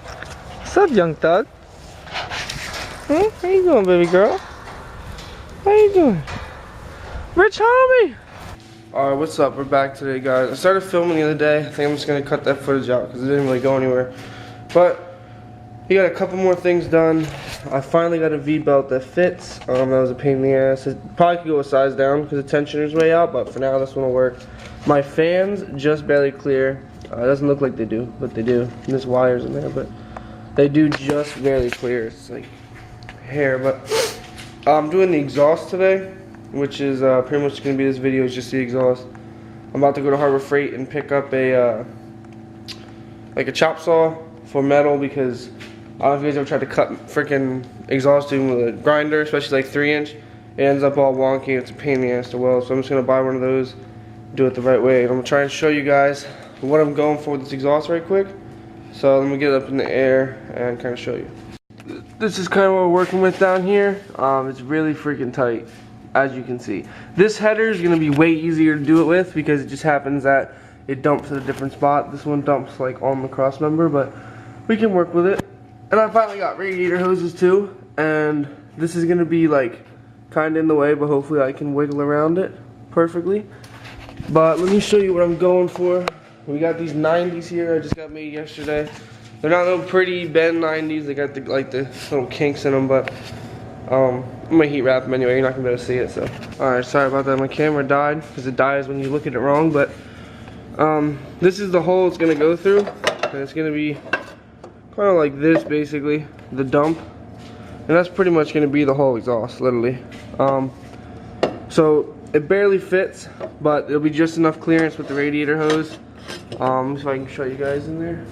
What's up, young thug? Hmm? How you doing, baby girl? How you doing? Rich homie! Alright, what's up? We're back today, guys. I started filming the other day. I think I'm just gonna cut that footage out because it didn't really go anywhere. But we got a couple more things done. I finally got a V-belt that fits. That was a pain in the ass. It probably could go a size down because the tensioner's way out, but for now this one will work. My fans just barely clear. It doesn't look like they do, but they do. There's wires in there, but they do just barely clear. It's like hair, but I'm doing the exhaust today, which is pretty much going to be this video is just the exhaust. I'm about to go to Harbor Freight and pick up a like a chop saw for metal because I don't know if you guys ever tried to cut freaking exhaust tube with a grinder, especially like 3-inch. It ends up all wonky. It's a pain in the ass to weld. So I'm just gonna buy one of those, do it the right way. And I'm gonna try and show you guys what I'm going for with this exhaust right quick. So let me get it up in the air and kind of show you. This is kind of what we're working with down here. It's really freaking tight, as you can see. This header is gonna be way easier to do it with because it just happens that it dumps at a different spot. This one dumps like on the cross member, but we can work with it. And I finally got radiator hoses too, and this is gonna be like kind of in the way, but hopefully I can wiggle around it perfectly. But let me show you what I'm going for. We got these 90s here. I just got made yesterday. They're not little pretty bend 90s. They got the little kinks in them, but I'm gonna heat wrap them anyway. You're not gonna be able to see it. So, all right, sorry about that. My camera died because it dies when you look at it wrong. But this is the hole it's gonna go through, and it's gonna be kind of like this, basically, the dump, and that's pretty much going to be the whole exhaust, literally. So it barely fits, but it'll be just enough clearance with the radiator hose. So I can show you guys in there.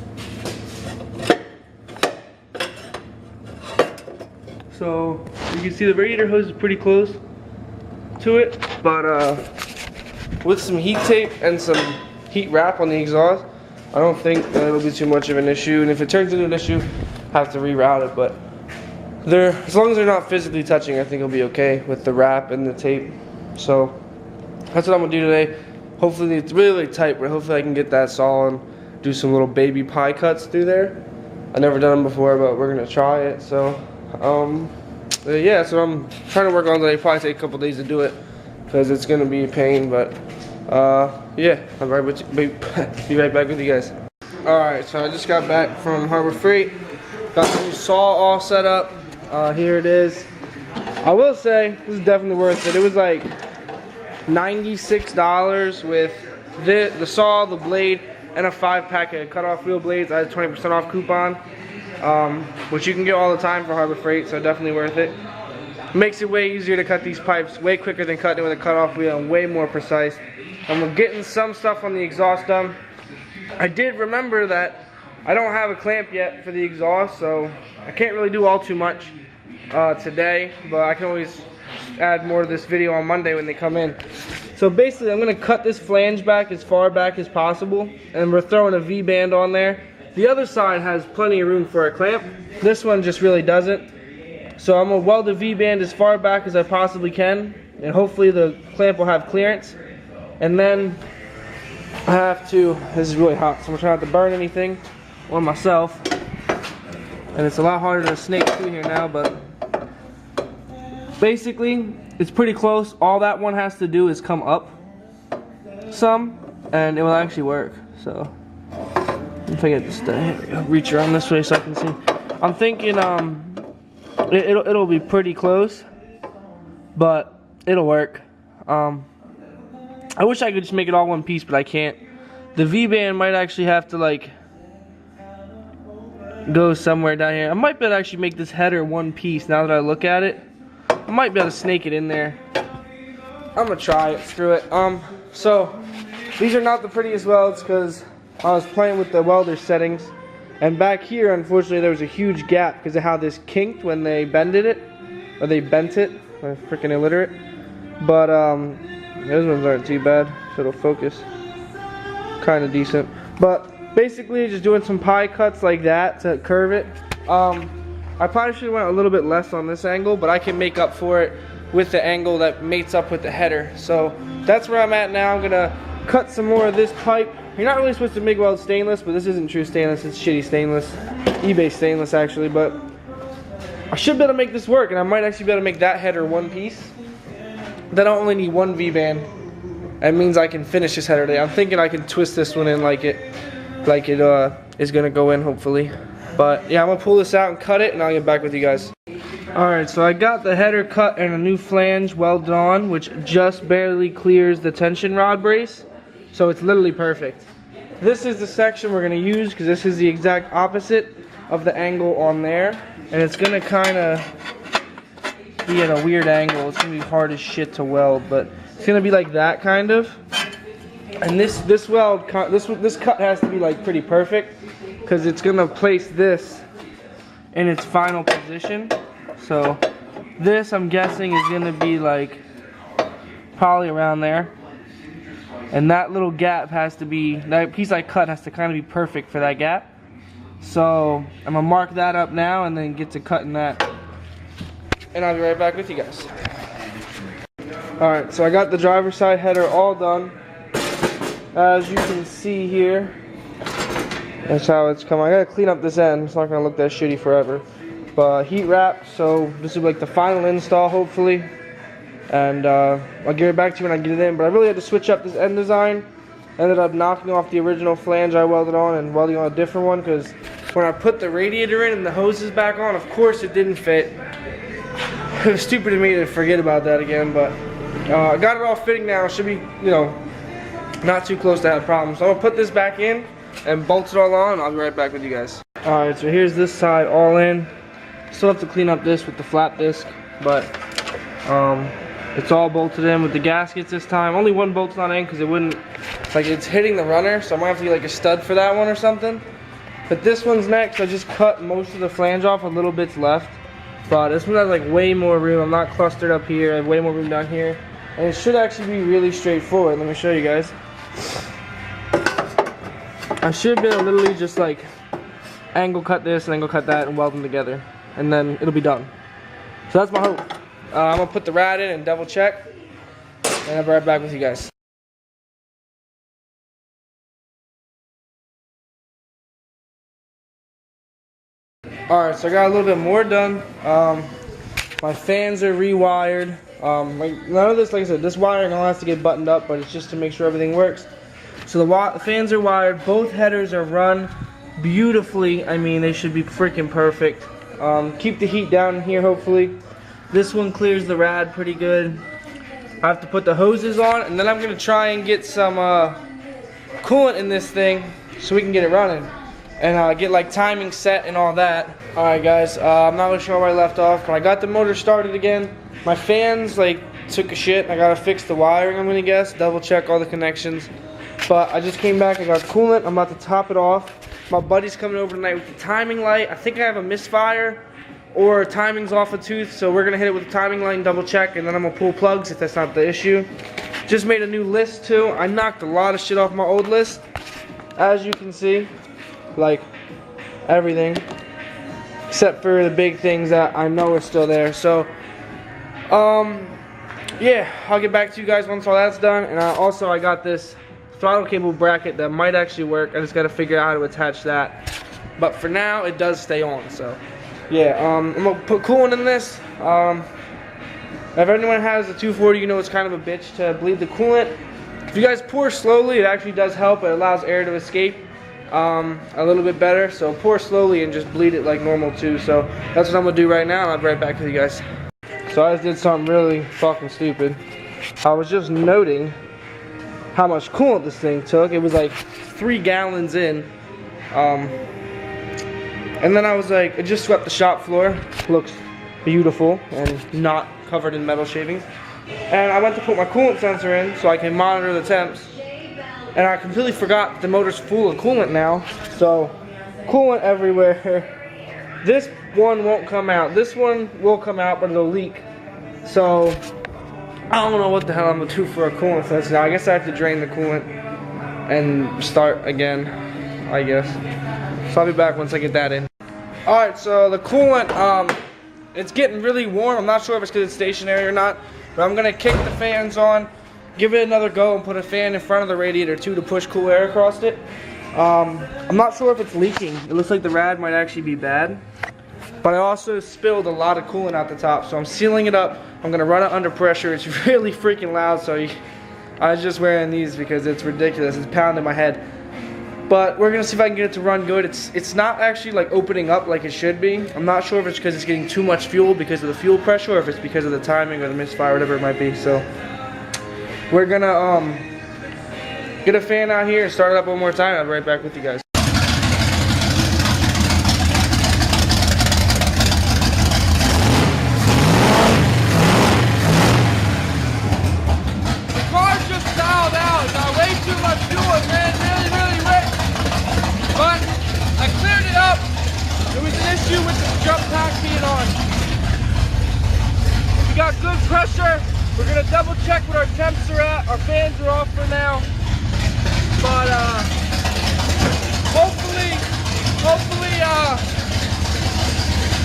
So you can see the radiator hose is pretty close to it, but with some heat tape and some heat wrap on the exhaust, I don't think it'll be too much of an issue, and if it turns into an issue, I have to reroute it, but as long as they're not physically touching, I think it'll be okay with the wrap and the tape. So that's what I'm gonna do today. Hopefully it's really tight, but hopefully I can get that saw and do some little baby pie cuts through there. I've never done them before, but we're gonna try it. So yeah, so I'm trying to work on today. Probably take a couple days to do it because it's gonna be a pain, but yeah, I'll be right back with you guys. Alright, so I just got back from Harbor Freight. Got the new saw all set up. Here it is. I will say, this is definitely worth it. It was like $96 with the saw, the blade, and a 5-pack of cut-off wheel blades. I had a 20% off coupon, which you can get all the time for Harbor Freight, so definitely worth it. Makes it way easier to cut these pipes, way quicker than cutting it with a cut-off wheel, and way more precise. And we're getting some stuff on the exhaust done. I did remember that I don't have a clamp yet for the exhaust, so I can't really do all too much today, but I can always add more to this video on Monday when they come in. So basically I'm going to cut this flange back as far back as possible, and we're throwing a V-band on there. The other side has plenty of room for a clamp. This one just really doesn't. So I'm going to weld the V-band as far back as I possibly can, and hopefully the clamp will have clearance. And then I have to, this is really hot, so I'm trying not to burn anything on myself. And it's a lot harder to snake through here now, but basically it's pretty close. All that one has to do is come up some, and it will actually work. So if I get this to reach around this way so I can see. I'm thinking it'll be pretty close, but it'll work. I wish I could just make it all one piece, but I can't. The V-band might actually have to like go somewhere down here. I might be able to actually make this header one piece now that I look at it. I might be able to snake it in there. I'm gonna try it, screw it. So these are not the prettiest welds because I was playing with the welder settings, and back here unfortunately there was a huge gap because of how this kinked when they bended it, or they bent it. I'm freaking illiterate. But those ones aren't too bad, so it'll focus kind of decent. But basically just doing some pie cuts like that to curve it. I probably should have went a little bit less on this angle, but I can make up for it with the angle that mates up with the header. So that's where I'm at now. I'm gonna cut some more of this pipe you're not really supposed to MIG weld stainless, but this isn't true stainless, it's shitty stainless. eBay stainless actually, but I should be able to make this work, and I might actually be able to make that header one piece. Then I'll only need one V-band. That means I can finish this header today. I'm thinking I can twist this one in like it is gonna go in, hopefully. But yeah, I'm gonna pull this out and cut it, and I'll get back with you guys. Alright, so I got the header cut and a new flange welded on, which just barely clears the tension rod brace. So it's literally perfect. This is the section we're going to use because this is the exact opposite of the angle on there. And it's going to kind of be at a weird angle. It's going to be hard as shit to weld, but it's going to be like that kind of. And this cut has to be like pretty perfect because it's going to place this in its final position. So this, I'm guessing, is going to be like probably around there. And that little gap has to be, that piece I cut has to kind of be perfect for that gap. So I'm going to mark that up now and then get to cutting that. And I'll be right back with you guys. Alright, so I got the driver's side header all done. As you can see here, that's how it's coming. I got to clean up this end. It's not going to look that shitty forever. But heat wrap, so this is like the final install hopefully. And I'll get it back to you when I get it in. But I really had to switch up this end design. Ended up knocking off the original flange I welded on and welding on a different one because when I put the radiator in and the hoses back on, of course it didn't fit. It was stupid of me to forget about that again, but I got it all fitting now. It should be, you know, not too close to have problems. So I'm gonna put this back in and bolt it all on, and I'll be right back with you guys. Alright, so here's this side all in. Still have to clean up this with the flap disc, but it's all bolted in with the gaskets this time. Only one bolt's not in because it wouldn't, like, it's hitting the runner, so I might have to get like a stud for that one or something. But this one's next. I just cut most of the flange off, a little bit's left. But this one has like way more room. I'm not clustered up here. I have way more room down here. And it should actually be really straightforward. Let me show you guys. I should be able to literally just like angle cut this and angle cut that and weld them together. And then it'll be done. So that's my hope. I'm gonna put the rad in and double check, and I'll be right back with you guys. Alright, so I got a little bit more done. My fans are rewired. None of this, like I said, this wiring all has to get buttoned up, but it's just to make sure everything works. So the fans are wired, both headers are run beautifully. I mean, they should be freaking perfect. Keep the heat down in here, hopefully. This one clears the rad pretty good. I have to put the hoses on, and then I'm going to try and get some coolant in this thing so we can get it running. And get like timing set and all that. Alright guys, I'm not really sure where I left off, but I got the motor started again. My fans like took a shit. I got to fix the wiring, I'm going to guess. Double check all the connections. But I just came back, I got coolant, I'm about to top it off. My buddy's coming over tonight with the timing light. I think I have a misfire or timing's off a tooth, so we're gonna hit it with the timing light and double check, and then I'm gonna pull plugs if that's not the issue. Just made a new list too. I knocked a lot of shit off my old list, as you can see, like everything, except for the big things that I know are still there. So, yeah, I'll get back to you guys once all that's done. And I got this throttle cable bracket that might actually work. I just gotta figure out how to attach that. But for now, it does stay on, so. Yeah, I'm gonna put coolant in this. If anyone has a 240, you know it's kind of a bitch to bleed the coolant. If you guys pour slowly, it actually does help. It allows air to escape a little bit better. So pour slowly and just bleed it like normal too. So that's what I'm gonna do right now, and I'll be right back with you guys. So I just did something really fucking stupid. I was just noting how much coolant this thing took. It was like 3 gallons in. And then I was like, it just swept the shop floor. Looks beautiful and not covered in metal shavings. And I went to put my coolant sensor in so I can monitor the temps. And I completely forgot that the motor's full of coolant now. So, coolant everywhere. This one won't come out. This one will come out, but it'll leak. So, I don't know what the hell I'm gonna do for a coolant sensor now. I guess I have to drain the coolant and start again, I guess. So I'll be back once I get that in. Alright, so the coolant, it's getting really warm. I'm not sure if it's because it's stationary or not, but I'm gonna kick the fans on give it another go and put a fan in front of the radiator too to push cool air across it. I'm not sure if it's leaking. It looks like the rad might actually be bad. But I also spilled a lot of coolant out the top, so I'm sealing it up. I'm gonna run it under pressure. It's really freaking loud, so I was just wearing these because it's ridiculous. It's pounding my head. But we're gonna see if I can get it to run good. It's not actually like opening up like it should be. I'm not sure if it's because it's getting too much fuel because of the fuel pressure, or if it's because of the timing or the misfire, whatever it might be. So we're gonna get a fan out here and start it up one more time. I'll be right back with you guys. With the jump pack being on. We got good pressure. We're gonna double check what our temps are at. Our fans are off for now. But hopefully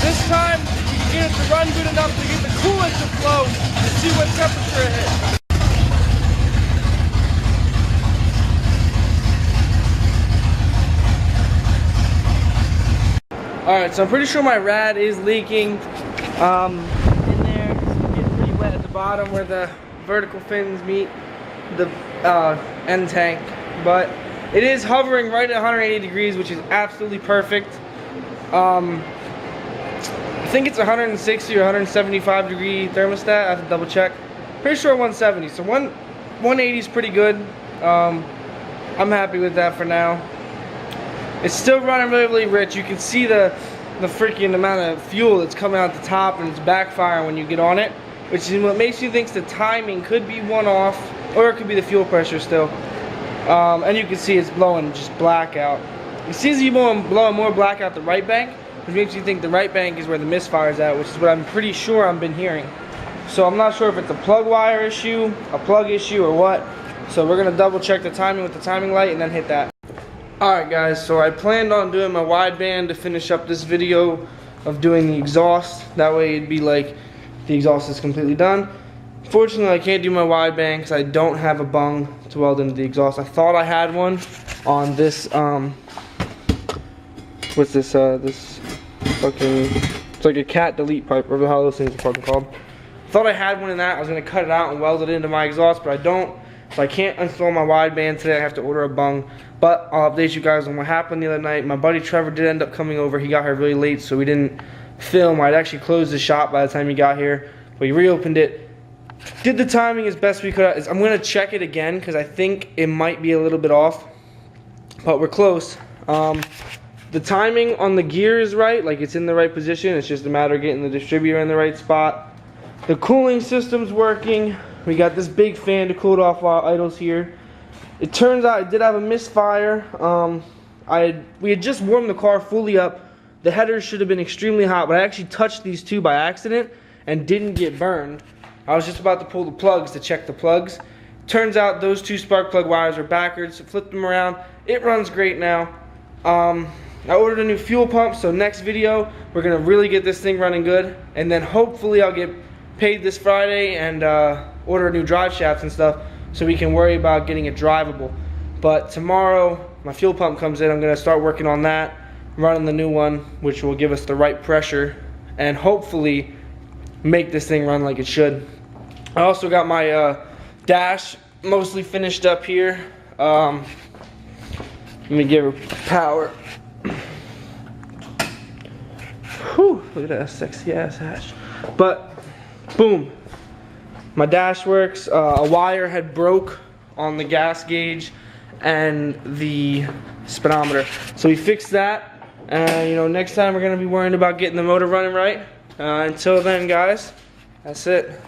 this time we can get it to run good enough to get the coolant to flow and see what temperature it hits. Alright, so I'm pretty sure my rad is leaking in there. It's getting pretty wet at the bottom where the vertical fins meet the end tank. But it is hovering right at 180 degrees, which is absolutely perfect. I think it's 160 or 175 degree thermostat. I have to double check. Pretty sure 170. So 180 is pretty good. I'm happy with that for now. It's still running really rich. You can see the freaking amount of fuel that's coming out the top, and it's backfiring when you get on it, which is what makes you think the timing could be one off, or it could be the fuel pressure still. And you can see it's blowing just black out. It seems to be blowing more black out the right bank, which makes you think the right bank is where the misfire is at, which is what I'm pretty sure I've been hearing. So I'm not sure if it's a plug wire issue, a plug issue, or what. So we're gonna double check the timing with the timing light and then hit that. Alright guys, so I planned on doing my wideband to finish up this video of doing the exhaust. That way it'd be like the exhaust is completely done. Fortunately, I can't do my wideband because I don't have a bung to weld into the exhaust. I thought I had one on this, what's this, this fucking, it's like a cat delete pipe, whatever how those things are fucking called. I thought I had one in that. I was going to cut it out and weld it into my exhaust, but I don't. So I can't install my wideband today. I have to order a bung. But I'll update you guys on what happened the other night. My buddy Trevor did end up coming over. He got here really late, so we didn't film. I'd actually closed the shop by the time he got here. But he reopened it. Did the timing as best we could. I'm going to check it again because I think it might be a little bit off. But we're close. The timing on the gear is right. Like, it's in the right position. It's just a matter of getting the distributor in the right spot. The cooling system's working. We got this big fan to cool it off while idles here. It turns out I did have a misfire. We had just warmed the car fully up. The headers should have been extremely hot, but I actually touched these two by accident and didn't get burned. I was just about to pull the plugs to check the plugs. Turns out those two spark plug wires are backwards. So flipped them around. It runs great now. I ordered a new fuel pump, so next video we're gonna really get this thing running good, and then hopefully I'll get paid this Friday and order new drive shafts and stuff so we can worry about getting it drivable. But tomorrow my fuel pump comes in. I'm gonna start working on that, running the new one, which will give us the right pressure and hopefully make this thing run like it should. I also got my dash mostly finished up here. Let me give her power. Whew, look at that sexy ass hatch. But boom, my dash works. A wire had broke on the gas gauge and the speedometer, so we fixed that. And you know, next time we're gonna be worrying about getting the motor running right. Until then, guys, that's it.